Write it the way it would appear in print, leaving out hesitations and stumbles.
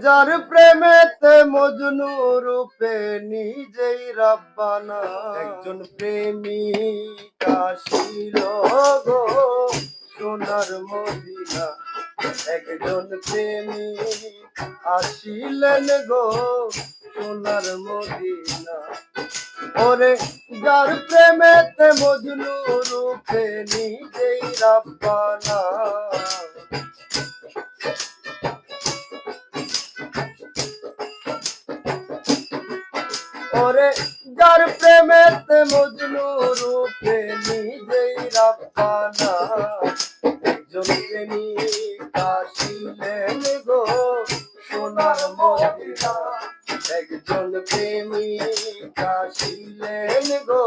যার প্রেমেতে মজনু রূপে নিজেই রাব্বানা, একজন প্রেমিক আসিল গো সোনার মদিনা, একজন প্রেমিক আসিলেন গো সোনার মদিনা। ওরে যার প্রেমেতে মজনু রূপে নিজেই রাব্বানা, ওরে যার প্রেমেতে মজনু রূপে নিজেই রাব্বানা, একজন প্রেমিক আসিলেন গো সোনার মদিনা, একজন প্রেমিক আসিলেন গো